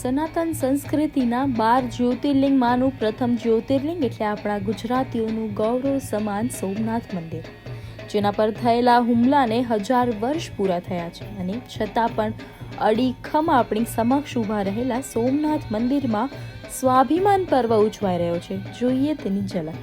સનાતન સંસ્કૃતિના 12 જ્યોતિર્લિંગમાંનું પ્રથમ જ્યોતિર્લિંગ એટલે આપણા ગુજરાતીઓનું ગૌરવ સમાન સોમનાથ મંદિર, જેના પર થયેલા હુમલાને 1000 વર્ષ પૂરા થયા છે અને છતાં પણ અડીખમ આપણી સમક્ષ ઊભા રહેલા સોમનાથ મંદિરમાં સ્વાભિમાન પર્વ ઉજવાઈ રહ્યો છે. જોઈએ તેની ઝલક.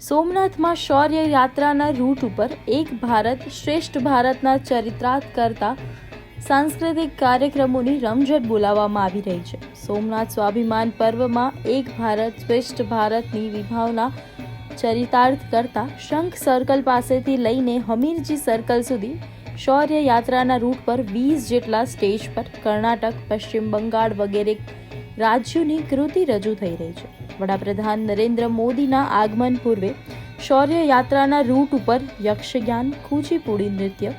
સોમનાથમાં શૌર્ય યાત્રાના રૂટ ઉપર એક ભારત શ્રેષ્ઠ ભારતના ચરિતાર્થ કરતા સાંસ્કૃતિક કાર્યક્રમોની રમઝટ બોલાવવામાં આવી રહી છે. સોમનાથ સ્વાભિમાન પર્વમાં એક ભારત શ્રેષ્ઠ ભારતની વિભાવના ચરિતાર્થ કરતા શંખ સર્કલ પાસેથી લઈને હમીરજી સર્કલ સુધી શૌર્ય યાત્રાના રૂટ પર 20 જેટલા સ્ટેજ પર કર્ણાટક, પશ્ચિમ બંગાળ વગેરે રાજ્યોની કૃતિ રજૂ થઈ રહી છે. વડાપ્રધાન નરેન્દ્ર મોદીના આગમન પૂર્વે શૌર્ય યાત્રાના રૂટ ઉપર યક્ષગાન, કુચીપુડી નૃત્ય,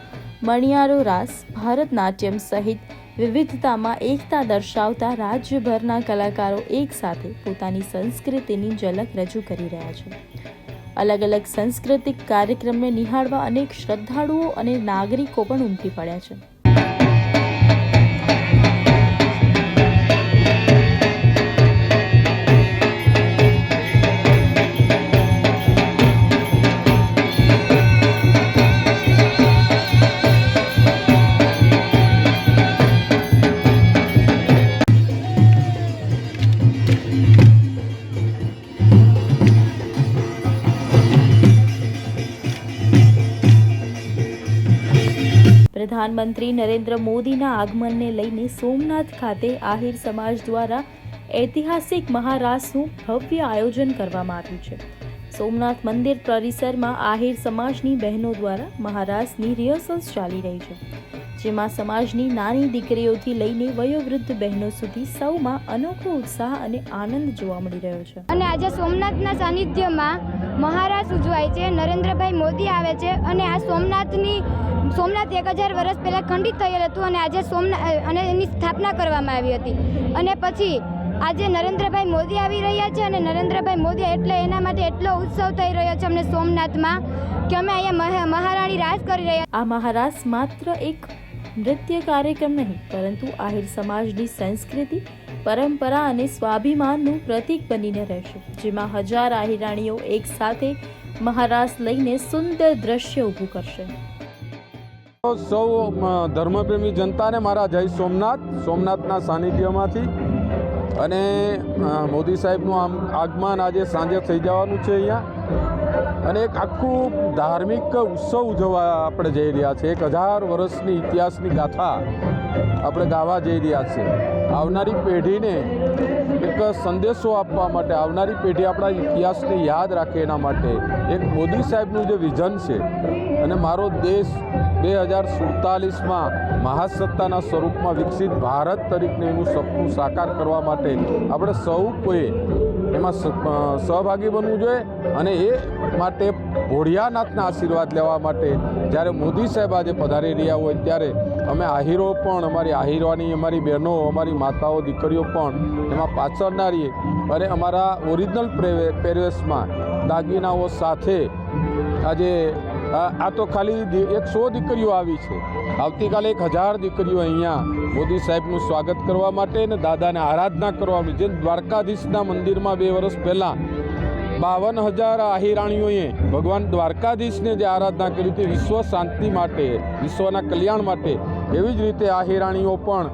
મણિયારો રાસ, ભરતનાટ્યમ સહિત વિવિધતામાં એકતા દર્શાવતા રાજ્યભરના કલાકારો એક સાથે પોતાની સંસ્કૃતિની ઝલક રજૂ કરી રહ્યા છે. અલગ અલગ સાંસ્કૃતિક કાર્યક્રમને નિહાળવા અનેક શ્રદ્ધાળુઓ અને નાગરિકો પણ ઉમટી પડ્યા છે. પ્રધાનમંત્રી નરેન્દ્ર મોદીના આગમનને લઈને સોમનાથ ખાતે આહિર સમાજ દ્વારા ઐતિહાસિક મહારાસનું ભવ્ય આયોજન કરવામાં આવ્યું છે. સોમનાથ મંદિર પરિસરમાં આહિર સમાજની બહેનો દ્વારા મહારાસની રિહર્સલ્સ ચાલી રહી છે, જેમાં સમાજની નાની દીકરીઓથી લઈને વયોવૃદ્ધ બહેનો સુધી સૌમાં અનોખો ઉત્સાહ અને આનંદ જોવા મળી રહ્યો છે. અને આજે સોમનાથના સાનિધ્યમાં મહારાસ ઉજવાય છે. નરેન્દ્રભાઈ મોદી આવે છે અને આ સોમનાથ 1000 વર્ષ પહેલાં ખંડિત થયેલ હતું અને આજે અને એની સ્થાપના કરવામાં આવી હતી. અને પછી આજે નરેન્દ્રભાઈ મોદી આવી રહ્યા છે અને નરેન્દ્રભાઈ મોદી એટલે એના માટે એટલો ઉત્સવ થઈ રહ્યો છે અમને સોમનાથમાં કે અમે અહીંયા મહારાણી રાસ કરી રહ્યા. આ મહારાસ માત્ર એક નૃત્ય કાર્યક્રમ નહીં, પરંતુ આહિર સમાજની સંસ્કૃતિ, પરંપરા અને સ્વાભિમાનનું પ્રતીક બનીને રહેશે, જેમાં 1000 આહિરાણીઓ એક સાથે મહારાસ લઈને સુંદર દ્રશ્ય ઊભું કરશે. સૌ ધર્મપ્રેમી જનતાને મારા જય સોમનાથના સાનિધ્યમાંથી. અને મોદી સાહેબનું આગમન આજે સાંજે થઈ જવાનું છે અહીંયા, અને એક આખું ધાર્મિક ઉત્સવ ઉજવવા આપણે જઈ રહ્યા છે. 1000 વર્ષની ઇતિહાસની ગાથા આપણે ગાવા જઈ રહ્યા છે. આવનારી પેઢીને એક સંદેશો આપવા માટે, આવનારી પેઢી આપણા ઇતિહાસને યાદ રાખે એના માટે એક મોદી સાહેબનું જે વિઝન છે અને મારો દેશ 2047માં મહાસત્તાના સ્વરૂપમાં વિકસિત ભારત તરીકે એનું સપનું સાકાર કરવા માટે આપણે સૌ કોઈ એમાં સહભાગી બનવું જોઈએ. અને એ માટે ભોળિયાનાથના આશીર્વાદ લેવા માટે જ્યારે મોદી સાહેબ આજે પધારી રહ્યા હોય ત્યારે અમે આહિરો પણ, અમારી આહિરવાની અમારી બહેનો, અમારી માતાઓ, દીકરીઓ પણ એમાં પાછળ ના રહીએ અને અમારા ઓરિજિનલ પહેરવેશમાં દાગીનાઓ સાથે આજે આ તો ખાલી 100 દીકરીઓ આવી છે. આવતીકાલે 1000 દીકરીઓ અહીંયા મોદી સાહેબનું સ્વાગત કરવા માટે અને દાદાને આરાધના કરવા માટે, જેમ દ્વારકાધીશના મંદિરમાં 2 વર્ષ પહેલાં 52,000 આહિરાણીઓએ ભગવાન દ્વારકાધીશને જે આરાધના કરી હતી વિશ્વ શાંતિ માટે, વિશ્વના કલ્યાણ માટે, એવી જ રીતે આહિરાણીઓ પણ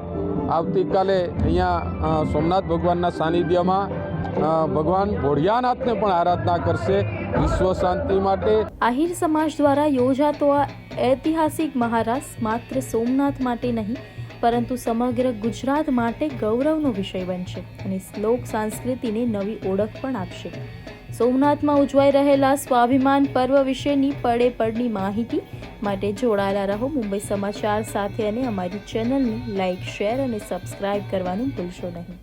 આવતીકાલે અહીંયા સોમનાથ ભગવાનના સાનિધ્યમાં ભગવાન ભોળિયાનાથને પણ આરાધના કરશે વિશ્વ શાંતિ માટે. આહિર સમાજ દ્વારા યોજાતો આ ઐતિહાસિક મહારાસ માત્ર સોમનાથ માટે નહીં, પરંતુ સમગ્ર ગુજરાત માટે ગૌરવનો વિષય બનશે અને લોક સંસ્કૃતિને નવી ઓળખ પણ આપશે. સોમનાથમાં ઉજવાઈ રહેલા સ્વાભિમાન પર્વ વિશેની પડે પડની માહિતી માટે જોડાયેલા રહો મુંબઈ સમાચાર સાથે અને અમારી ચેનલને લાઇક, શેર અને સબસ્ક્રાઇબ કરવાનું ભૂલશો નહીં.